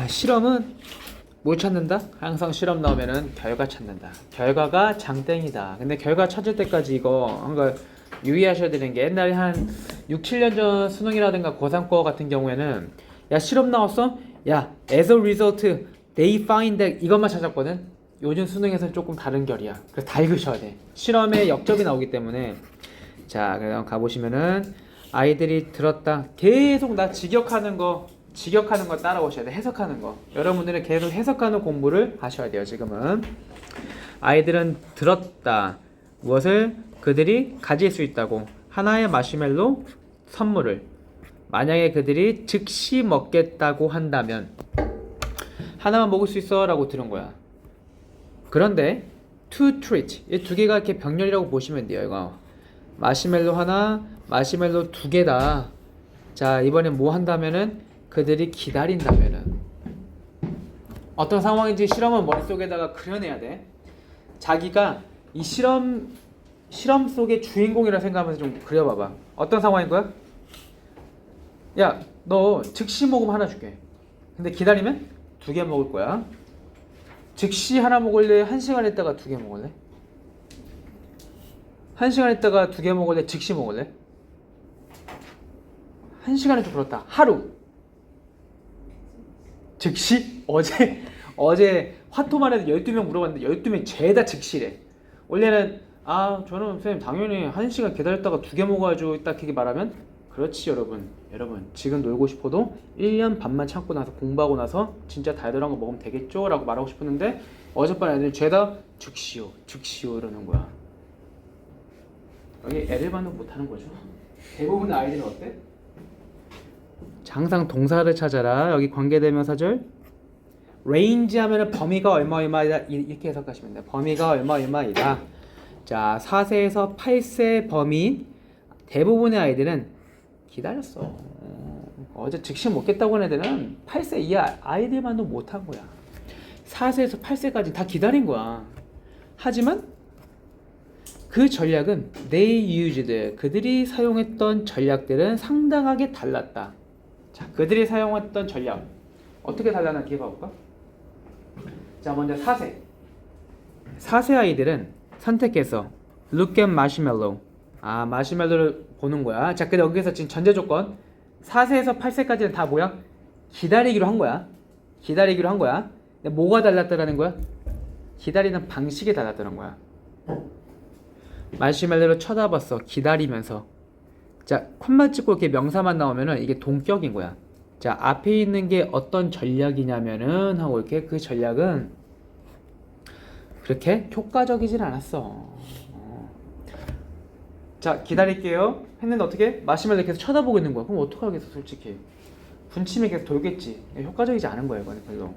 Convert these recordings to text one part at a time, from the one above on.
실험은 뭘 찾는다? 항상 실험 나오면은 결과 찾는다. 결과가 장땡이다. 근데 결과 찾을 때까지 이거 한걸 유의하셔야 되는 게 옛날에 한 6, 7년 전 수능이라든가 고3거 같은 경우에는 야 실험 나왔어? 야 as a result they find that 이것만 찾았거든. 요즘 수능에서는 조금 다른 결이야. 그래서 다 읽으셔야 돼. 실험에 역접이 나오기 때문에. 자 그럼 가보시면은 아이들이 들었다. 계속 나 직역하는 거 따라오셔야 돼. 해석하는 거. 여러분들은 계속 해석하는 공부를 하셔야 돼요. 지금은 아이들은 들었다. 무엇을? 그들이 가질 수 있다고. 하나의 마시멜로 선물을. 만약에 그들이 즉시 먹겠다고 한다면 하나만 먹을 수 있어 라고 들은 거야. 그런데 to treat 이 두 개가 이렇게 병렬이라고 보시면 돼요. 이거 마시멜로 하나, 마시멜로 두 개다. 자 이번엔 뭐 한다면은 그들이 기다린다면은 어떤 상황인지 실험은 머릿속에다가 그려내야 돼. 자기가 이 실험 속의 주인공이라 생각하면서 좀 그려봐봐. 어떤 상황인 거야? 야, 너 즉시 먹으면 하나 줄게. 근데 기다리면 두 개 먹을 거야. 즉시 하나 먹을래? 한 시간 있다가 두 개 먹을래? 한 시간 있다가 두 개 먹을래? 즉시 먹을래? 한 시간에 좀 그렇다. 하루. 즉시? 어제 화토만 해도 12명 물어봤는데 12명 죄다 즉시래. 원래는 저는 선생님 당연히 한 시간 기다렸다가 두 개 먹어야죠. 딱 그렇게 말하면 그렇지 여러분 지금 놀고 싶어도 1년 반만 참고 나서 공부하고 나서 진짜 달달한 거 먹으면 되겠죠? 라고 말하고 싶었는데 어젯밤 애들이 죄다 즉시요 이러는 거야. 여기 애를 반응 못하는 거죠. 대부분의 아이들은 어때? 항상 동사를 찾아라. 여기 관계대명사절 range 하면은 범위가 얼마이다 이렇게 해석하시면 돼요. 범위가 얼마이다. 자 4세에서 8세 범위인 대부분의 아이들은 기다렸어. 어제 즉시 먹겠다고 하는 애들은 8세 이하 아이들만도 못한 거야. 4세에서 8세까지 다 기다린 거야. 하지만 그 전략은 they used 그들이 사용했던 전략들은 상당하게 달랐다. 자, 그들이 사용했던 전략 어떻게 달랐나 기회 봐볼까? 자, 먼저 4세 아이들은 선택해서 look at marshmallow. 마시멜로를 보는 거야. 자, 근데 여기서 지금 전제 조건 4세에서 8세까지는 다 뭐야? 기다리기로 한 거야. 근데 뭐가 달랐다라는 거야? 기다리는 방식이 달랐다는 거야. 마시멜로를 쳐다봤어. 기다리면서. 자, 콤마 찍고 이렇게 명사만 나오면은 이게 동격인 거야. 자, 앞에 있는 게 어떤 전략이냐면은 하고 이렇게 그 전략은 그렇게 효과적이진 않았어. 자, 기다릴게요. 했는데 어떻게? 마시멜로 계속 쳐다보고 있는 거야. 그럼 어떡하겠어, 솔직히. 분침이 계속 돌겠지. 효과적이지 않은 거야, 이거는 별로.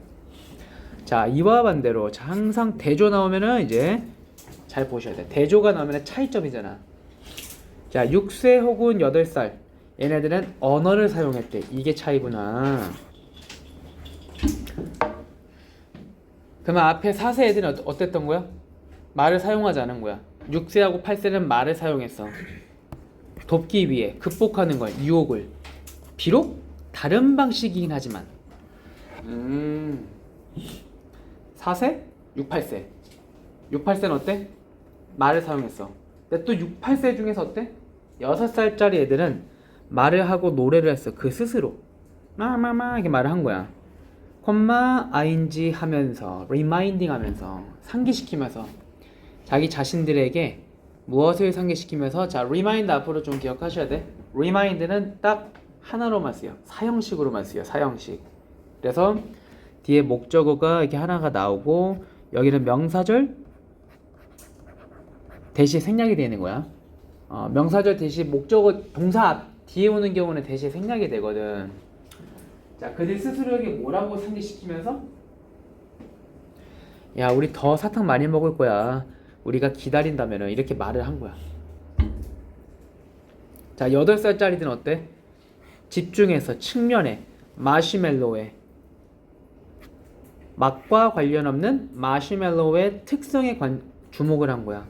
자, 이와 반대로 자, 항상 대조 나오면은 이제 잘 보셔야 돼. 대조가 나오면은 차이점이잖아. 자, 6세 혹은 8살. 얘네들은 언어를 사용했대. 이게 차이구나. 그러면 앞에 4세 애들은 어땠던 거야? 말을 사용하지 않은 거야. 6세하고 8세는 말을 사용했어. 돕기 위해 극복하는 거야. 유혹을. 비록 다른 방식이긴 하지만 4세? 6, 8세 6, 8세는 어때? 말을 사용했어. 근데 또 6, 8세 중에서 어때? 6살짜리 애들은 말을 하고 노래를 했어. 그 스스로 마마마 이렇게 말을 한 거야. 콤마 ing 하면서 reminding 하면서 상기시키면서 자기 자신들에게 무엇을 상기시키면서 자 remind 앞으로 좀 기억하셔야 돼. remind는 딱 하나로만 쓰여. 사형식으로만 쓰여. 사형식. 그래서 뒤에 목적어가 이렇게 하나가 나오고 여기는 명사절 대시 생략이 되는 거야. 명사절 대시 목적어 동사 앞 뒤에 오는 경우는 대시 생략이 되거든. 자, 그들 스스로에게 뭐라고 상기시키면서 야, 우리 더 사탕 많이 먹을 거야. 우리가 기다린다면 이렇게 말을 한 거야. 자, 8살짜리들은 어때? 집중해서 측면에 마시멜로에 맛과 관련 없는 마시멜로의 특성에 주목을 한 거야.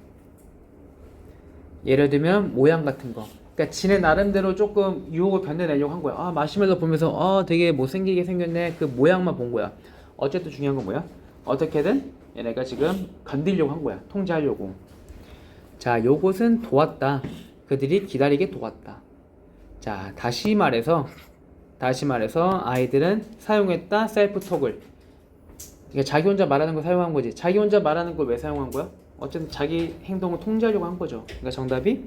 예를 들면 모양 같은 거. 그러니까 지네 나름대로 조금 유혹을 견뎌내려고 한 거야. 아, 마시멜로 보면서 되게 못생기게 생겼네. 그 모양만 본 거야. 어쨌든 중요한 건 뭐야? 어떻게든 얘네가 지금 건들려고 한 거야. 통제하려고. 자, 요것은 도왔다. 그들이 기다리게 도왔다. 자, 다시 말해서 아이들은 사용했다 셀프톡을. 그러니까 자기 혼자 말하는 걸 사용한 거지. 자기 혼자 말하는 걸 왜 사용한 거야? 어쨌든 자기 행동을 통제하려고 한 거죠. 그러니까 정답이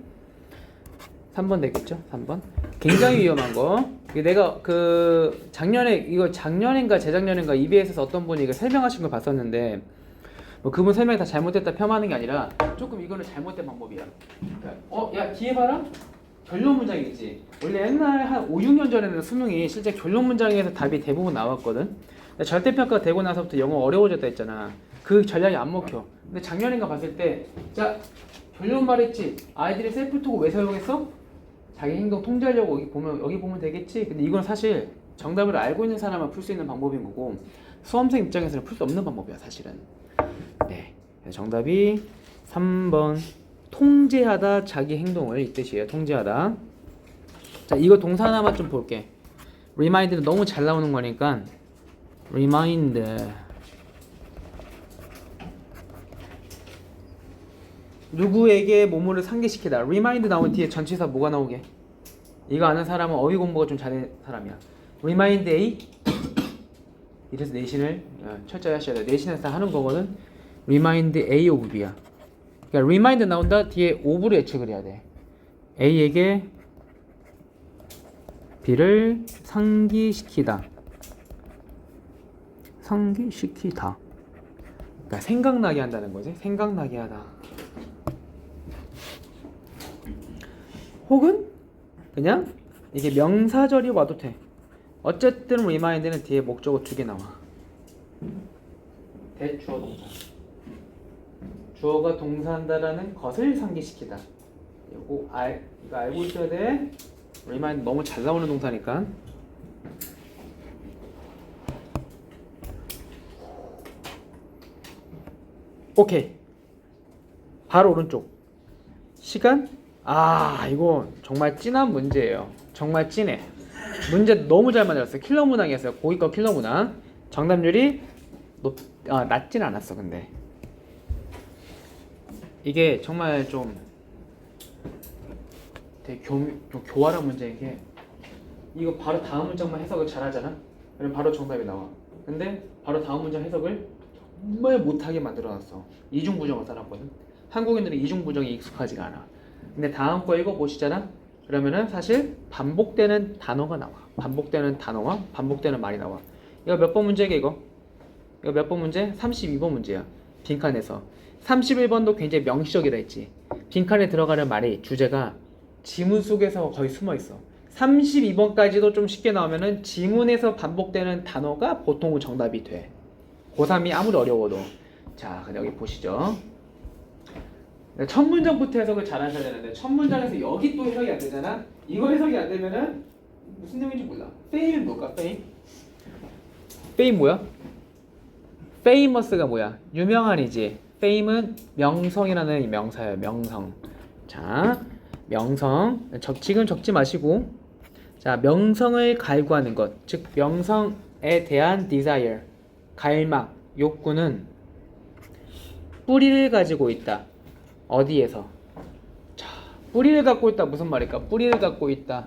3번 되겠죠? 3번. 굉장히 위험한 거. 이게 내가 그 작년인가 재작년인가 EBS에서 어떤 분이 이거 설명하신 걸 봤었는데, 뭐 그분 설명이 다 잘못됐다 폄하하는 게 아니라 조금 이거는 잘못된 방법이야. 그러니까 야 뒤에 봐라. 결론 문장이겠지. 원래 옛날 한 5, 6년 전에는 수능이 실제 결론 문장에서 답이 대부분 나왔거든. 근데 절대평가 되고 나서부터 영어 어려워졌다 했잖아. 그 전략이 안 먹혀. 근데 작년인가 봤을 때, 자 결론 말했지. 아이들이 셀프톡을 왜 사용했어? 자기 행동 통제하려고 여기 보면 되겠지. 근데 이건 사실 정답을 알고 있는 사람만 풀 수 있는 방법인 거고 수험생 입장에서는 풀 수 없는 방법이야 사실은. 네, 정답이 3번. 통제하다 자기 행동을 이 뜻이에요. 통제하다. 자, 이거 동사 하나만 좀 볼게. remind는 너무 잘 나오는 거니까 remind. 누구에게 뭐뭐를 상기시키다. remind 나오면 뒤에 전치사 뭐가 나오게? 이거 아는 사람은 어휘 공부가 좀 잘하는 사람이야. remind A. 이래서 내신을 철저히 하셔야 돼. 내신에서 하는 거거든. remind A of B야. 그러니까 remind 나온다. 뒤에 of를 예측을 해야 돼. A에게 B를 상기시키다. 상기시키다. 그러니까 생각나게 한다는 거지. 생각나게 하다. 혹은 그냥 이게 명사절이 와도 돼. 어쨌든 remind는 뒤에 목적어 2개 나와. 대주어 동사. 주어가 동사한다라는 것을 상기시키다. 이거 알고 있어야 돼. remind 너무 잘 나오는 동사니까. 오케이. 바로 오른쪽. 시간? 이거 정말 찐한 문제예요. 정말 찐해. 문제 너무 잘 만들었어요. 킬러 문항이었어요. 고기과 킬러 문항. 정답률이 낮진 않았어. 근데 이게 정말 좀 되게 좀 교활한 문제인 게, 이거 바로 다음 문장만 해석을 잘하잖아. 그럼 바로 정답이 나와. 근데 바로 다음 문장 해석을 정말 못하게 만들어놨어. 이중부정을 써놨거든. 한국인들은 이중부정이 익숙하지가 않아. 근데 다음 거 읽어보시잖아. 그러면은 사실 반복되는 단어가 나와. 반복되는 단어와 반복되는 말이 나와. 이거 몇 번 문제게 이거 몇 번 문제? 32번 문제야. 빈칸에서 31번도 굉장히 명시적이라 했지. 빈칸에 들어가는 말이 주제가 지문 속에서 거의 숨어있어. 32번까지도 좀 쉽게 나오면은 지문에서 반복되는 단어가 보통은 정답이 돼. 고3이 아무리 어려워도. 자, 그럼 여기 보시죠. 첫 문장부터 해석을 잘 하셔야 되는데, 첫 문장에서 여기 또 해석이 안 되잖아. 이거 해석이 안 되면은 무슨 내용인지 몰라. fame이 뭘까? fame 뭐야? famous가 뭐야? 유명한이지. fame은 명성이라는 명사예요. 명성. 자, 명성. 지금 적지 마시고. 자, 명성을 갈구하는 것. 즉 명성에 대한 desire, 갈망, 욕구는 뿌리를 가지고 있다. 어디에서? 자, 뿌리를 갖고 있다 무슨 말일까? 뿌리를 갖고 있다.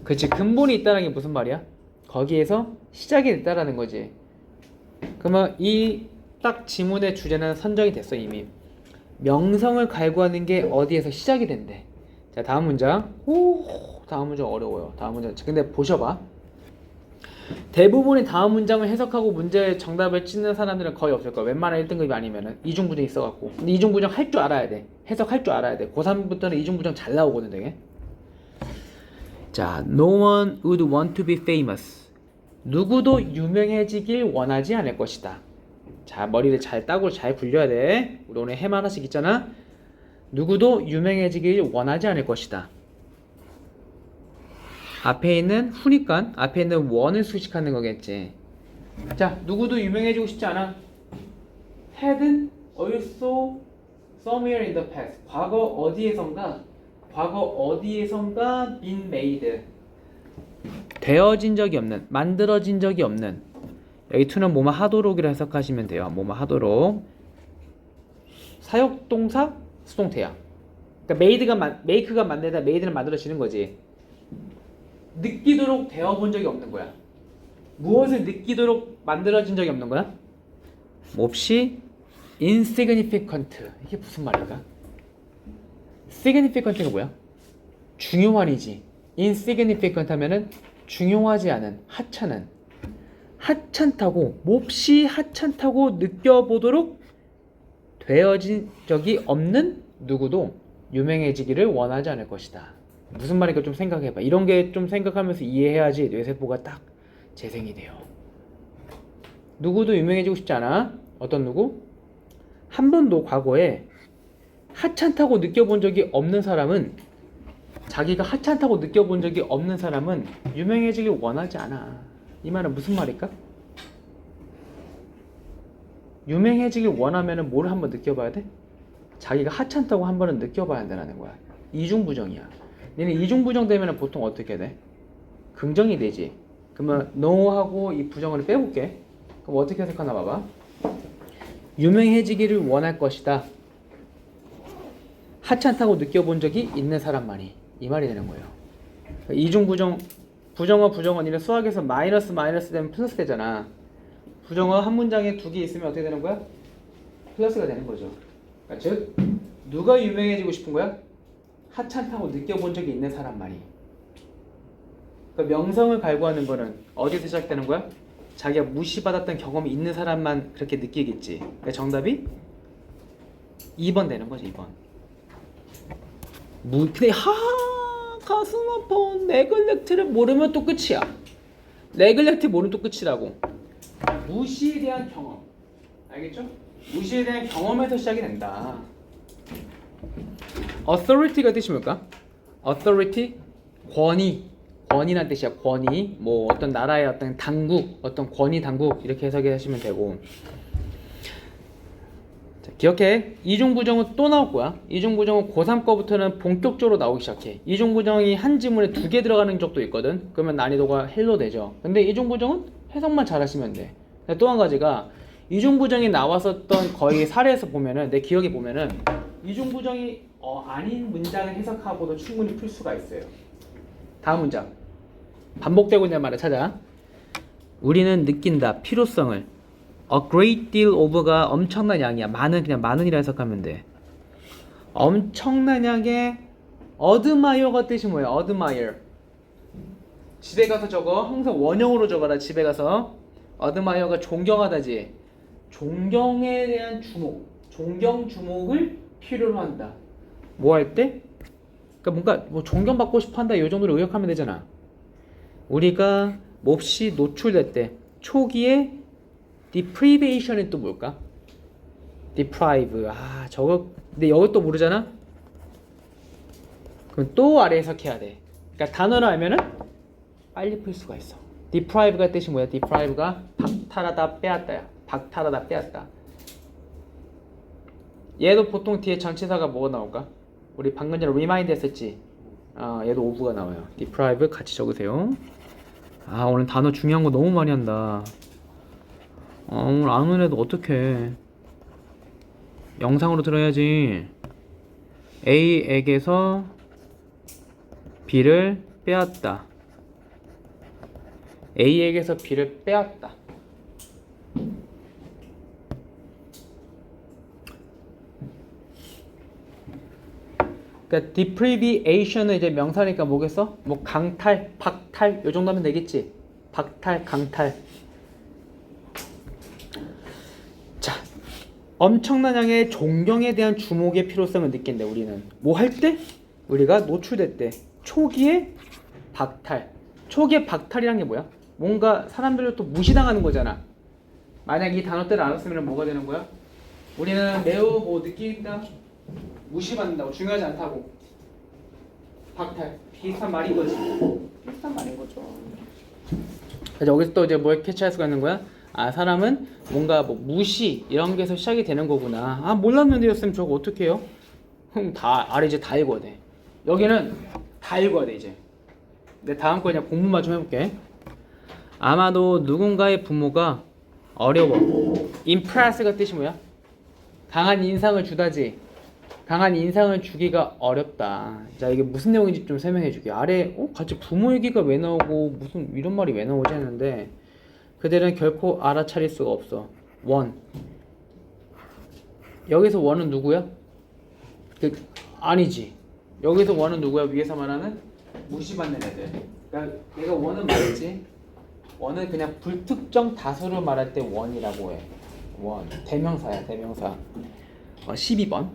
그치, 근본이 있다는 게 무슨 말이야? 거기에서 시작이 됐다라는 거지. 그러면 이 딱 지문의 주제는 선정이 됐어 이미. 명성을 갈구하는 게 어디에서 시작이 된대. 자, 다음 문장. 다음 문장 어려워요. 다음 문장. 근데 보셔봐. 대부분의 다음 문장을 해석하고 문제 정답을 찍는 사람들은 거의 없을 거야. 웬만한 1등급이 아니면은 이중부정 있어갖고. 근데 이중부정 할 줄 알아야 돼. 해석할 줄 알아야 돼. 고3부터는 이중부정 잘 나오거든 되게. 자, no one would want to be famous. 누구도 유명해지길 원하지 않을 것이다. 자, 머리를 잘 따고 잘 굴려야 돼. 우리 오늘 해마 하나씩 있잖아. 누구도 유명해지길 원하지 않을 것이다. 앞에 있는 후니까 앞에 있는 원을 수식하는 거겠지. 자, 누구도 유명해지고 싶지 않아. had also somewhere in the past. 과거 어디에선가 과거 어디에선가 been made. 되어진 적이 없는, 만들어진 적이 없는. 여기 to는 뭐뭐 하도록이라 해석하시면 돼요. 뭐뭐 하도록. 사역동사 수동태야. 그러니까 make가 만들다 made는 만들어지는 거지. 느끼도록 되어본 적이 없는 거야. 무엇을 느끼도록 만들어진 적이 없는 거야? 몹시 insignificant. 이게 무슨 말일까? significant가 뭐야? 중요한이지. insignificant 하면은 중요하지 않은, 하찮은. 하찮다고, 몹시 하찮다고 느껴보도록 되어진 적이 없는 누구도 유명해지기를 원하지 않을 것이다. 무슨 말인가 좀 생각해봐. 이런 게 좀 생각하면서 이해해야지 뇌세포가 딱 재생이 돼요. 누구도 유명해지고 싶지 않아? 어떤 누구? 한 번도 과거에 하찮다고 느껴본 적이 없는 사람은, 자기가 하찮다고 느껴본 적이 없는 사람은 유명해지길 원하지 않아. 이 말은 무슨 말일까? 유명해지길 원하면은 뭘 한번 느껴봐야 돼? 자기가 하찮다고 한 번은 느껴봐야 된다는 거야. 이중부정이야. 얘는 이중부정 되면 보통 어떻게 돼? 긍정이 되지. 그러면 no하고 이 부정을 빼볼게. 그럼 어떻게 해석하나 봐봐. 유명해지기를 원할 것이다. 하찮다고 느껴본 적이 있는 사람만이. 이 말이 되는 거예요. 이중부정, 부정어 부정어 니네 수학에서 마이너스 되면 플러스 되잖아. 부정어 한 문장에 두 개 있으면 어떻게 되는 거야? 플러스가 되는 거죠. 그러니까 즉 누가 유명해지고 싶은 거야? 하찮다고 느껴본 적이 있는 사람만이. 그러니까 명성을 갈구하는 거는 어디서 시작되는 거야? 자기가 무시받았던 경험이 있는 사람만 그렇게 느끼겠지. 그러니까 정답이 2번 되는 거지. 2번. 근데 가슴 아파. 네글렉트를 모르면 또 끝이야. 네글렉트 모르면 또 끝이라고. 무시에 대한 경험. 알겠죠? 무시에 대한 경험에서 시작이 된다. authority가 뜻이 뭘까? authority, 권위란 뜻이야. 권위, 뭐 어떤 나라의 어떤 당국, 어떤 권위 당국 이렇게 해석해 하시면 되고. 자, 기억해. 이중부정은 또 나올 거야. 이중부정은 고3 거부터는 본격적으로 나오기 시작해. 이중부정이 한 지문에 2개 들어가는 적도 있거든. 그러면 난이도가 헬로 되죠. 근데 이중부정은 해석만 잘하시면 돼. 또 한 가지가 이중부정이 나왔었던 거의 사례에서 보면은, 내 기억에 보면은 이중부정이 아닌 문장을 해석하고도 충분히 풀 수가 있어요. 다음 문장. 반복되고 있는 말을 찾아. 우리는 느낀다. 필요성을. A great deal of가 엄청난 양이야. 많은, 그냥 많은이라 해석하면 돼. 엄청난 양의 admire가 뜻이 뭐야? admire. 집에 가서 적어. 항상 원형으로 적어라. 집에 가서. admire가 존경하다지. 존경에 대한 주목. 존경 주목을 필요로 한다. 뭐 할 때? 그러니까 뭔가 뭐 존경받고 싶어 한다. 이 정도로 의역하면 되잖아. 우리가 몹시 노출될 때 초기에 deprivation이 또 뭘까? deprive. 저거 근데 여기 또 모르잖아? 그럼 또 아래 해석해야 돼. 그러니까 단어를 알면은 빨리 풀 수가 있어. deprive가 뜻이 뭐야? deprive가 박탈하다 빼앗다야. 박탈하다 빼앗다. 얘도 보통 뒤에 전치사가 뭐가 나올까? 우리 방금 전에 remind 했었지? 얘도 of가 나와요. deprive 같이 적으세요. 오늘 단어 중요한 거 너무 많이 한다. 오늘 안 오는 애도 어떡해. 영상으로 들어야지. A에게서 B를 빼앗다. A에게서 B를 빼앗다. 그러니까 deprivation은 이제 명사니까 뭐겠어? 뭐 강탈, 박탈 요 정도 하면 되겠지. 박탈, 강탈. 자, 엄청난 양의 존경에 대한 주목의 필요성을 느낀대. 우리는 뭐 할 때? 우리가 노출될 때. 초기에 박탈. 초기에 박탈이란 게 뭐야? 뭔가 사람들을 또 무시당하는 거잖아. 만약 이 단어들을 알았으면 뭐가 되는 거야? 우리는 매우 뭐 느낀다? 무시받는다고, 중요하지 않다고. 박탈. 비슷한 말인 거지. 비슷한 말인 거죠. 그래서 여기서 또 이제 뭘 캐치할 수가 있는 거야? 사람은 뭔가 뭐 무시 이런 게서 시작이 되는 거구나. 몰랐는데였으면 저거 어떻게 해요? 다 아래 이제 다 읽어야 돼. 여기는 다 읽어야 돼 이제. 내 다음 거 그냥 공부만 좀 해볼게. 아마도 누군가의 부모가 어려워. impress가 뜻이 뭐야? 강한 인상을 주다지. 강한 인상을 주기가 어렵다. 자, 이게 무슨 내용인지 좀 설명해 줄게. 아래 같이 부모 얘기가 왜 나오고 무슨 이런 말이 왜 나오지 했는데 그들은 결코 알아차릴 수가 없어. 원. 여기서 원은 누구야? 아니지. 여기서 원은 누구야? 위에서 말하는 무시받는 애들. 그러니까 내가 원은 말했지. 원은 그냥 불특정 다수를 말할 때 원이라고 해. 원. 대명사야, 대명사. 12번.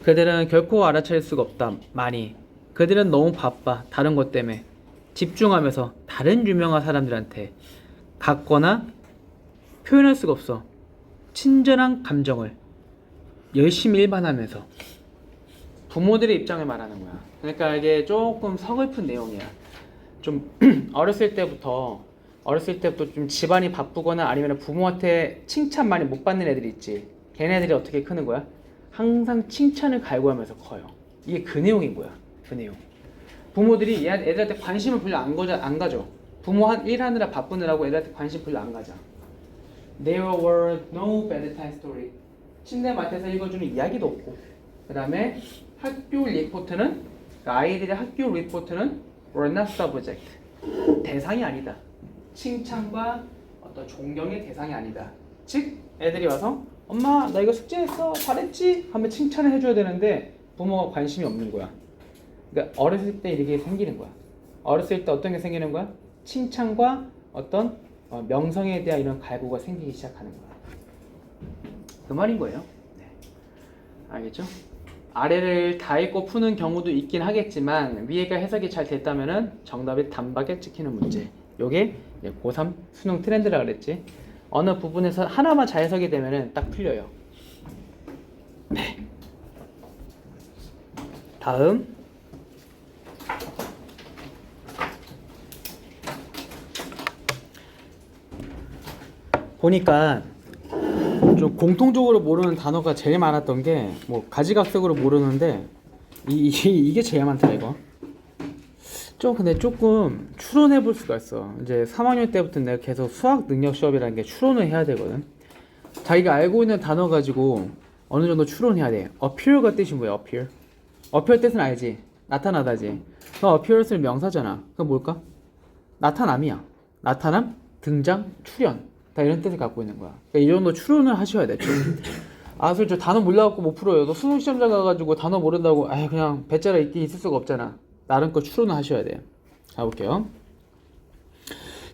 그들은 결코 알아차릴 수가 없다. 많이. 그들은 너무 바빠. 다른 것 때문에. 집중하면서 다른 유명한 사람들한테 갖거나 표현할 수가 없어. 친절한 감정을 열심히 일반하면서. 부모들의 입장을 말하는 거야. 그러니까 이게 조금 서글픈 내용이야. 좀 어렸을 때부터 좀 집안이 바쁘거나 아니면 부모한테 칭찬 많이 못 받는 애들이 있지. 걔네들이 어떻게 크는 거야? 항상 칭찬을 갈구하면서 커요. 이게 그 내용인 거야. 그 내용. 부모들이 애들한테 관심을 별로 안 가져. 부모 일하느라 바쁘느라고 애들한테 관심 별로 안 가져. There were no bedtime story. 침대 맡아서 읽어주는 이야기도 없고. 그 다음에 학교 리포트는 아이들의 학교 리포트는 were not subject. 대상이 아니다. 칭찬과 어떤 존경의 대상이 아니다. 즉 애들이 와서 엄마 나 이거 숙제했어 잘했지? 하면 칭찬을 해줘야 되는데 부모가 관심이 없는 거야. 그러니까 어렸을 때 이렇게 생기는 거야. 어렸을 때 어떤 게 생기는 거야? 칭찬과 어떤 명성에 대한 이런 갈구가 생기기 시작하는 거야. 그 말인 거예요. 네. 알겠죠? 아래를 다 읽고 푸는 경우도 있긴 하겠지만 위에가 해석이 잘 됐다면은 정답이 단박에 찍히는 문제. 요게 고3 수능 트렌드라 그랬지. 어느 부분에서 하나만 잘 해석이 되면은 딱 풀려요. 네. 다음. 보니까 좀 공통적으로 모르는 단어가 제일 많았던 게 뭐 가지각색으로 모르는데 이게 제일 많다 이거. 근데 조금 추론해 볼 수가 있어. 이제 3학년 때부터 내가 계속 수학 능력 시험이라는 게 추론을 해야 되거든. 자기가 알고 있는 단어 가지고 어느 정도 추론해야 돼. appear가 뜻이 뭐야? appear 뜻은 알지? 나타나다지. 그럼 appear's 명사잖아. 그럼 뭘까? 나타남이야. 나타남, 등장, 출현. 다 이런 뜻을 갖고 있는 거야. 그러니까 이 정도 추론을 하셔야 돼. 저 단어 몰라갖고 못 풀어요. 너 수능 시험장 가가지고 단어 모른다고 그냥 배짜라 있긴 있을 수가 없잖아. 나름껏 추론을 하셔야 돼요. 가볼게요.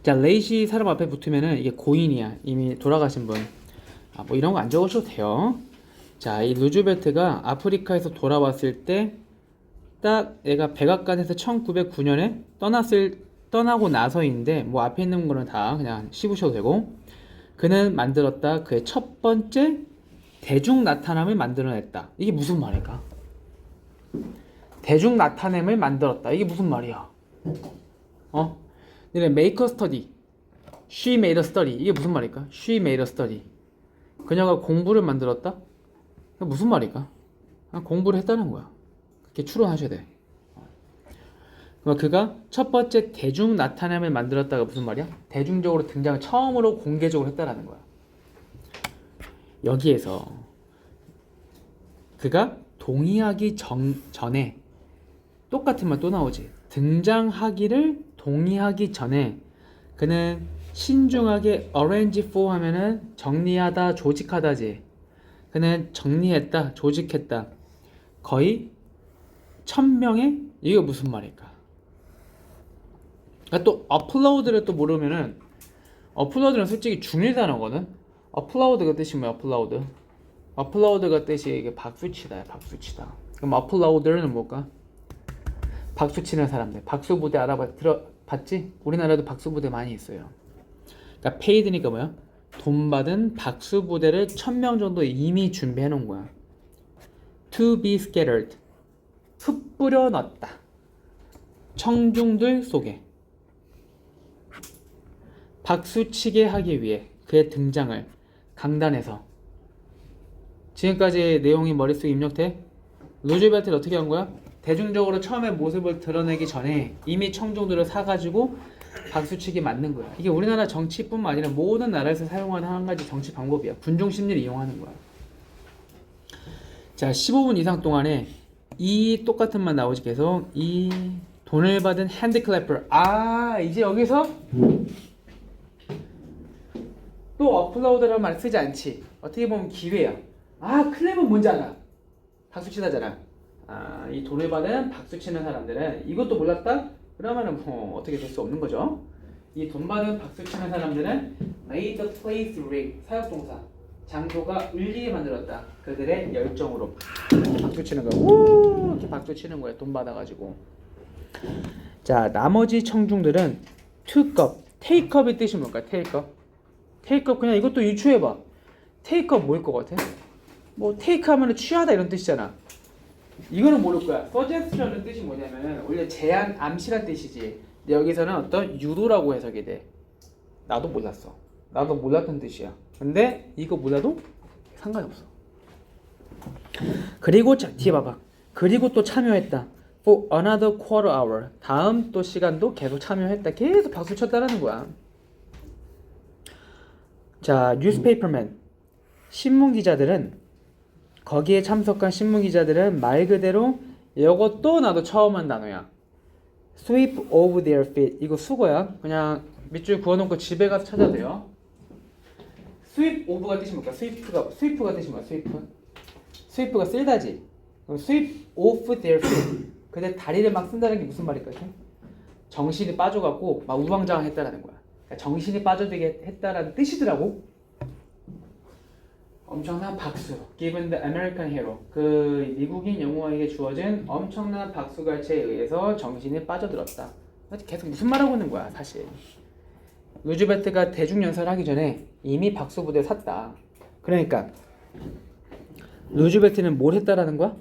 자, 레이시 사람 앞에 붙으면은 이게 고인이야. 이미 돌아가신 분. 뭐 이런 거 안 적으셔도 돼요. 자, 이 루즈벨트가 아프리카에서 돌아왔을 때 딱 얘가 백악관에서 1909년에 떠나고 나서인데 뭐 앞에 있는 거는 다 그냥 씹으셔도 되고, 그는 만들었다 그의 첫 번째 대중 나타남을 만들어냈다. 이게 무슨 말일까? 대중 나타냄을 만들었다. 이게 무슨 말이야? make a study. She made a study. 이게 무슨 말일까? She made a study. 그녀가 공부를 만들었다? 이게 무슨 말일까? 공부를 했다는 거야. 그렇게 추론하셔야 돼. 그럼 그가 첫 번째 대중 나타냄을 만들었다가 무슨 말이야? 대중적으로 등장을 처음으로 공개적으로 했다라는 거야. 여기에서 그가 동의하기 전에 똑같은 말 또 나오지. 등장하기를 동의하기 전에 그는 신중하게 arrange for 하면은 정리하다, 조직하다지. 그는 정리했다, 조직했다. 거의 1000명의 이게 무슨 말일까? 그러니까 또 upload를 또 모르면은 upload는 솔직히 중일 단어거든. upload가 뜻이 뭐야? upload가 뜻이 이게 박수치다야, 박수치다. 그럼 uploader는 뭘까? 박수치는 사람들. 박수부대 봤지? 우리나라도 박수부대 많이 있어요. 그러니까 paid니까 뭐야? 돈 받은 박수부대를 1000명 정도 이미 준비해 놓은 거야. to be scattered. 흩뿌려 놨다. 청중들 속에. 박수치게 하기 위해 그의 등장을 강단에서. 지금까지 내용이 머릿속에 입력돼? 루즈벨트를 어떻게 한 거야? 대중적으로 처음에 모습을 드러내기 전에 이미 청중들을 사가지고 박수치기 만든 거야. 이게 우리나라 정치뿐만 아니라 모든 나라에서 사용하는 한 가지 정치 방법이야. 군중 심리를 이용하는 거야. 자, 15분 이상 동안에 이 똑같은 말 나오지 계속. 이 돈을 받은 핸드클래퍼. 아, 이제 여기서 또 어플로드라는 말 쓰지 않지. 어떻게 보면 기회야. 아, 클랩은 뭔지 알아. 박수치다잖아. 아, 이 돈을 받은 박수치는 사람들은 이것도 몰랐다? 그러면은 뭐 어떻게 될 수 없는 거죠. 이 돈 받은 박수치는 사람들은 made the place ring. 사역동사. 장소가 울리게 만들었다. 그들의 열정으로 이렇게 박수치는 거야. 우 이렇게 박수치는 거야. 돈 받아가지고. 자, 나머지 청중들은 took up. take up의 뜻이 뭘까? take up. take up 그냥 이것도 유추해봐. take up 뭐일 것 같아? 뭐 take 하면은 취하다 이런 뜻이잖아. 이거는 모를 거야. suggestion은 뜻이 뭐냐면은 원래 제안, 암시란 뜻이지. 근데 여기서는 어떤 유도라고 해석이 돼. 나도 몰랐어. 나도 몰랐던 뜻이야. 근데 이거 몰라도 상관이 없어. 그리고 자, 뒤에 봐봐. 그리고 또 참여했다. For another quarter hour. 다음 또 시간도 계속 참여했다. 계속 박수 쳤다라는 거야. 자, newspaperman. 신문 기자들은 거기에 참석한 신문 기자들은 말 그대로 이것도 나도 처음 한 단어야. sweep over their feet. 이거 수거야. 그냥 밑줄 그어놓고 집에 가서 찾아도 돼요. sweep over가 뜻이 뭘까? sweep가 뜻이 뭐야? sweep가 쓸다지. sweep off their feet. 근데 다리를 막 쓴다는 게 무슨 말일까? 정신이 빠져갖고 막 우왕좌왕했다라는 거야. 그러니까 정신이 빠져들게 했다라는 뜻이더라고. 엄청난 박수. Given the American hero. 그 미국인 영웅에게 주어진 엄청난 박수갈채에 의해서 정신이 빠져들었다. 계속 무슨 말하고 있는 거야, 사실. 루즈벨트가 대중연설을 하기 전에 이미 박수 부대를 샀다. 그러니까 루즈벨트는 뭘 했다라는 거야?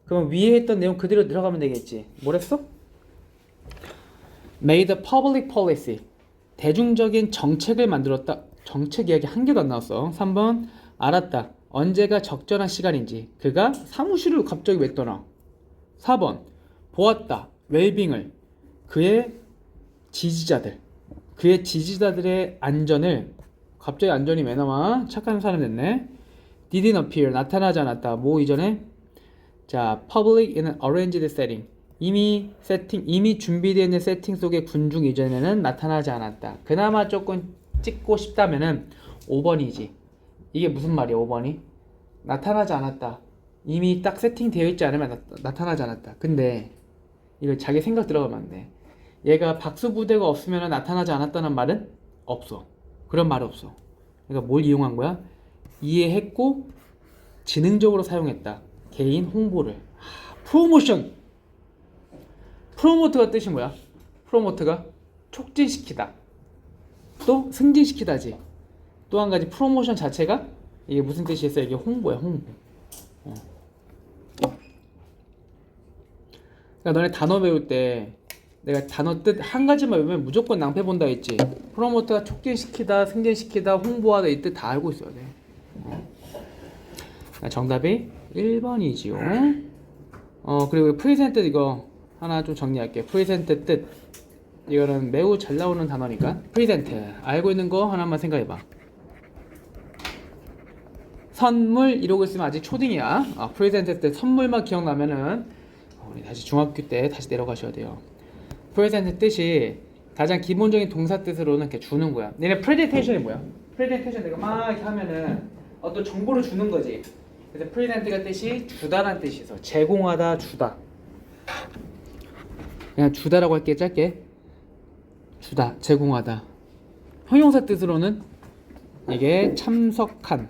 그럼 위에 했던 내용 그대로 들어가면 되겠지. 뭘 했어? Made a public policy. 대중적인 정책을 만들었다. 정책 이야기 한 개도 안 나왔어. 3번 알았다. 언제가 적절한 시간인지. 그가 사무실을 갑자기 왜 떠나? 4번 보았다. 웰빙을. 그의 지지자들의 안전을. 갑자기 안전이 왜 나와? 착한 사람 됐네. Didn't appear. 나타나지 않았다. 뭐 이전에? 자, public in an arranged setting. 이미 준비되어 있는 세팅 속의 군중 이전에는 나타나지 않았다. 그나마 조금 찍고 싶다면은 5번이지. 이게 무슨 말이야, 5번이? 나타나지 않았다. 이미 딱 세팅되어 있지 않으면 나타나지 않았다. 근데 이거 자기 생각 들어가면 안 돼. 얘가 박수부대가 없으면 나타나지 않았다는 말은 없어. 그런 말이 없어. 그러니까 뭘 이용한 거야? 이해했고 지능적으로 사용했다. 개인 홍보를. 프로모션. 프로모트가 뜻이 뭐야? 프로모트가 촉진시키다. 또 승진시키다지. 또 한 가지 프로모션 자체가 이게 무슨 뜻이 있어? 이게 홍보야, 홍보. 그러니까 너네 단어 배울 때 내가 단어 뜻 한 가지만 외우면 무조건 낭패 본다 했지. 프로모트가 촉진시키다, 승진시키다, 홍보하다 이 뜻 다 알고 있어야 돼. 정답이 1번이지요. 그리고 프리젠트 이거 하나 좀 정리할게. 프리젠트 뜻. 이거는 매우 잘 나오는 단어니까. 프리젠트. 알고 있는 거 하나만 생각해봐. 선물 이러고 있으면 아직 초딩이야. 프리젠트 때 선물만 기억나면은 우리 다시 중학교 때 다시 내려가셔야 돼요. 프레젠트 뜻이 가장 기본적인 동사 뜻으로는 이렇게 주는 거야. 얘네 프레젠테이션이 뭐야? 프레젠테이션 내가 막 이렇게 하면은 어떤 정보를 주는 거지. 그래서 프레젠트가 뜻이 주다라는 뜻이 있어. 제공하다, 주다. 그냥 주다라고 할게. 짧게. 주다, 제공하다. 형용사 뜻으로는 이게 참석한.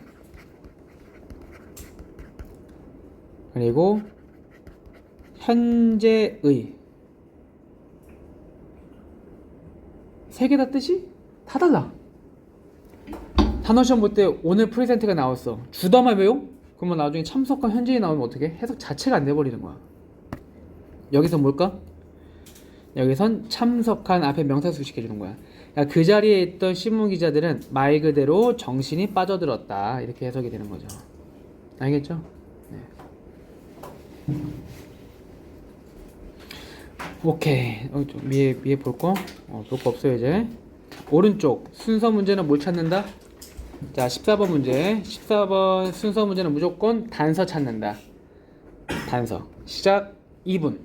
그리고 현재의. 세 개 다 뜻이 다 달라. 단어 시험 볼 때 오늘 프레젠트가 나왔어. 주다만 외워? 그러면 나중에 참석한 현재에 나오면 어떻게? 해석 자체가 안 돼버리는 거야. 여기서 뭘까? 여기선 참석한 앞에 명사 수식해주는 거야. 그러니까 그 자리에 있던 신문 기자들은 말 그대로 정신이 빠져들었다. 이렇게 해석이 되는 거죠. 알겠죠? 네. 오케이. 좀 위에 볼 거? 볼 거 없어요 이제. 오른쪽 순서 문제는 뭘 찾는다? 자, 14번 문제. 14번 순서 문제는 무조건 단서 찾는다. 단서. 시작 2분.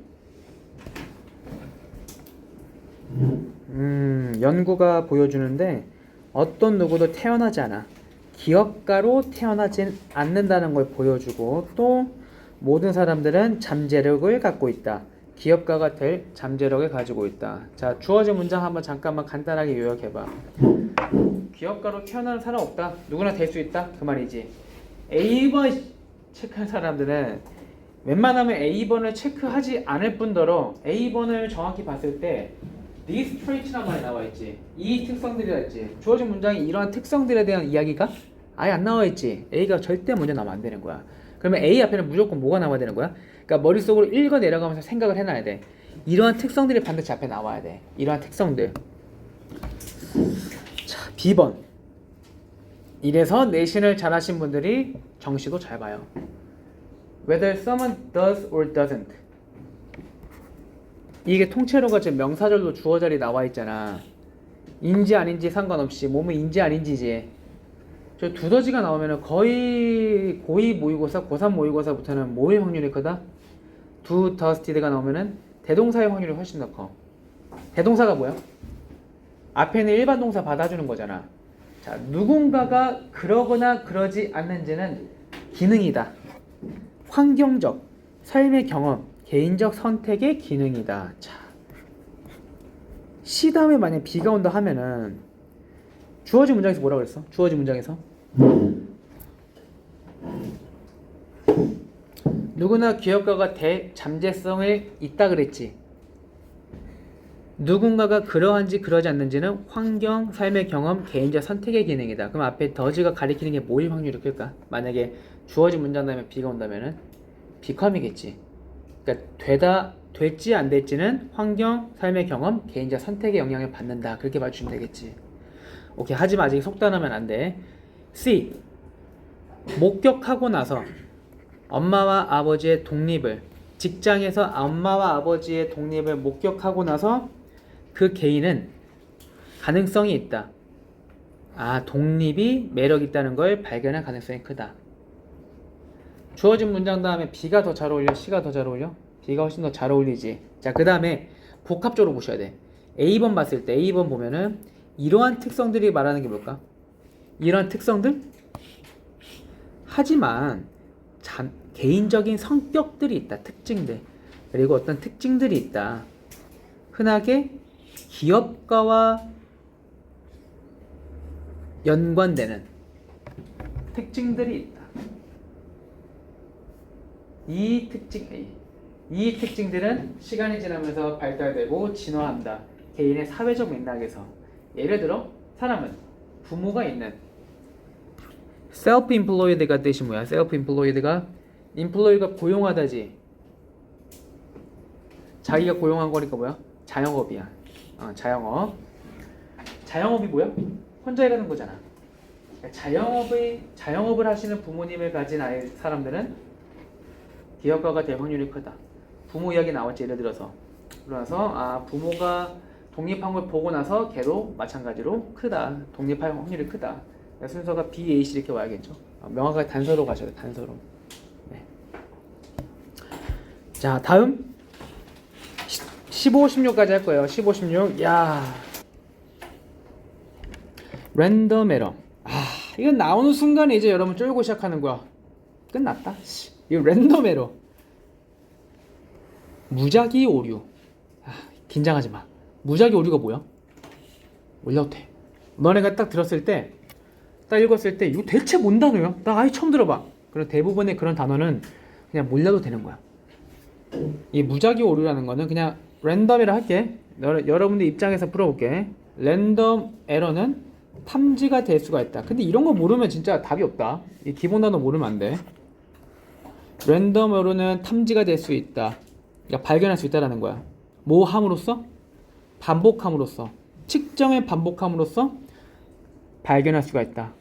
연구가 보여주는데 어떤 누구도 태어나지 않아. 기업가로 태어나진 않는다는 걸 보여주고, 또 모든 사람들은 잠재력을 갖고 있다. 기업가가 될 잠재력을 가지고 있다. 자, 주어진 문장 한번 잠깐만 간단하게 요약해봐. 기업가로 태어나는 사람 없다. 누구나 될 수 있다. 그 말이지. A번 체크한 사람들은 웬만하면 A번을 체크하지 않을 뿐더러 A번을 정확히 봤을 때 these traits란 말이 나와있지. 이 특성들이라 했지. 주어진 문장에 이러한 특성들에 대한 이야기가 아예 안 나와있지. A가 절대 먼저 나오면 안 되는 거야. 그러면 A 앞에는 무조건 뭐가 나와야 되는 거야? 그러니까 머릿속으로 읽어 내려가면서 생각을 해놔야 돼. 이러한 특성들이 반드시 앞에 나와야 돼. 이러한 특성들. 자, B번. 이래서 내신을 잘하신 분들이 정시도 잘 봐요. Whether someone does or doesn't. 이게 통째로가 지금 명사절로 주어자리 나와 있잖아. 인지 아닌지 상관없이 몸은 인지 아닌지지. 저 두더지가 나오면은 거의 고2 모의고사, 고3 모의고사부터는 뭐의 확률이 크다? do, does, did가 나오면은 대동사의 확률이 훨씬 더 커. 대동사가 뭐야? 앞에는 일반 동사 받아주는 거잖아. 자, 누군가가 그러거나 그러지 않는지는 기능이다. 환경적, 삶의 경험, 개인적 선택의 기능이다. 자, 시 다음에 만약 B가 온다 하면은 주어진 문장에서 뭐라고 그랬어? 주어진 문장에서 누구나 기업가가 될 잠재성을 있다 그랬지. 누군가가 그러한지 그러지 않는지는 환경, 삶의 경험, 개인적 선택의 기능이다. 그럼 앞에 더즈가 가리키는 게 뭐일 확률이 클까? 만약에 주어진 문장 다음에 B가 온다면은 become이겠지. 그러니까 될지 안 될지는 환경, 삶의 경험, 개인적 선택의 영향을 받는다. 그렇게 맞추면 되겠지. 오케이. 하지만 아직 속단하면 안 돼. C. 목격하고 나서 엄마와 아버지의 독립을, 직장에서 엄마와 아버지의 독립을 목격하고 나서 그 개인은 가능성이 있다. 아, 독립이 매력 있다는 걸 발견할 가능성이 크다. 주어진 문장 다음에 B가 더 잘 어울려? C가 더 잘 어울려? B가 훨씬 더 잘 어울리지. 자, 그 다음에 복합적으로 보셔야 돼. A번 봤을 때 A번 보면은 이러한 특성들이 말하는 게 뭘까? 이러한 특성들? 하지만 개인적인 성격들이 있다. 특징들. 그리고 어떤 특징들이 있다. 흔하게 기업가와 연관되는 특징들이 있다. 이 특징들은 시간이 지나면서 발달되고 진화한다. 개인의 사회적 맥락에서. 예를 들어 사람은 부모가 있는 self-employed가 뜻이 뭐야? self-employed가 employ가 고용하다지. 자기가 고용한 거니까 뭐야? 자영업이야. 자영업. 자영업이 뭐야? 혼자 일하는 거잖아. 자영업을 하시는 부모님을 가진 사람들은 기업가가 될 확률이 크다. 부모 이야기 나왔지. 예를 들어서 그래서 부모가 독립한 걸 보고 나서 걔도 마찬가지로 크다. 독립할 확률이 크다. 순서가 B, A, C 이렇게 와야겠죠. 명확하게 단서로 가셔야 돼. 단서로. 네. 자, 다음 15, 16까지 할 거예요. 15, 16. 야, 랜덤 에러. 이건 나오는 순간에 이제 여러분 쫄고 시작하는 거야. 끝났다. 이거 랜덤 에러. 무작위 오류. 긴장하지 마. 무작위 오류가 뭐야? 몰라도 돼. 너네가 딱 들었을 때, 딱 읽었을 때 이거 대체 뭔 단어야? 나 아예 처음 들어봐. 그럼 대부분의 그런 단어는 그냥 몰라도 되는 거야. 이 무작위 오류라는 거는 그냥 랜덤이라 할게. 여러분들 입장에서 풀어볼게. 랜덤 에러는 탐지가 될 수가 있다. 근데 이런 거 모르면 진짜 답이 없다. 이 기본 단어 모르면 안 돼. 랜덤 에러는 탐지가 될 수 있다. 그러니까 발견할 수 있다라는 거야. 뭐 함으로써? 반복함으로써. 측정의 반복함으로써 발견할 수가 있다.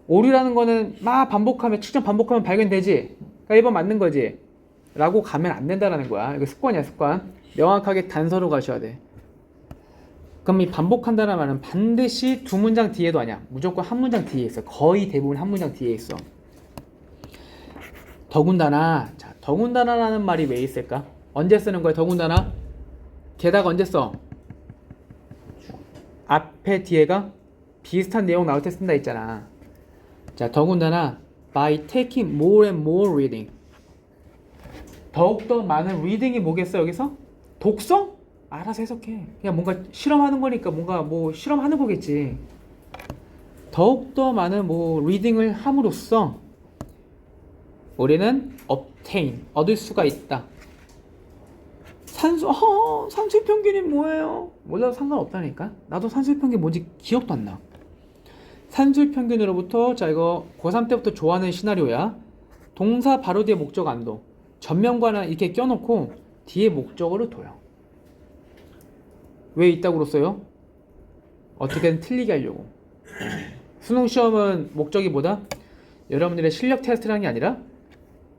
오류라는 거는 막 반복하면, 측정 반복하면 발견되지. 그러니까 1번 맞는 거지. 라고 가면 안 된다라는 거야. 이거 습관이야, 습관. 명확하게 단서로 가셔야 돼. 그럼 이 반복한다는 말은 반드시 두 문장 뒤에도 아니야. 무조건 한 문장 뒤에 있어. 거의 대부분 한 문장 뒤에 있어. 더군다나, 자, 더군다나라는 말이 왜 있을까? 언제 쓰는 거야, 더군다나? 게다가 언제 써? 앞에 뒤에가 비슷한 내용 나올 때 쓴다 했잖아. 자, 더군다나 by taking more and more reading. 더욱더 많은 reading이 뭐겠어 여기서? 독서? 알아서 해석해. 그냥 뭔가 실험하는 거니까 뭔가 뭐 실험하는 거겠지. 더욱더 많은 뭐 reading을 함으로써 우리는 obtain, 얻을 수가 있다. 산수의 평균이 뭐예요? 몰라도 상관없다니까. 나도 산수의 평균이 뭔지 기억도 안 나. 산수의 평균으로부터, 자, 이거 고3 때부터 좋아하는 시나리오야. 동사 바로 뒤에 목적 안 둬. 전면과는 이렇게 껴놓고 뒤에 목적어를 둬요. 왜 이따구로 써요? 어떻게든 틀리게 하려고. 수능 시험은 목적이 뭐다? 여러분들의 실력 테스트를 하는 게 아니라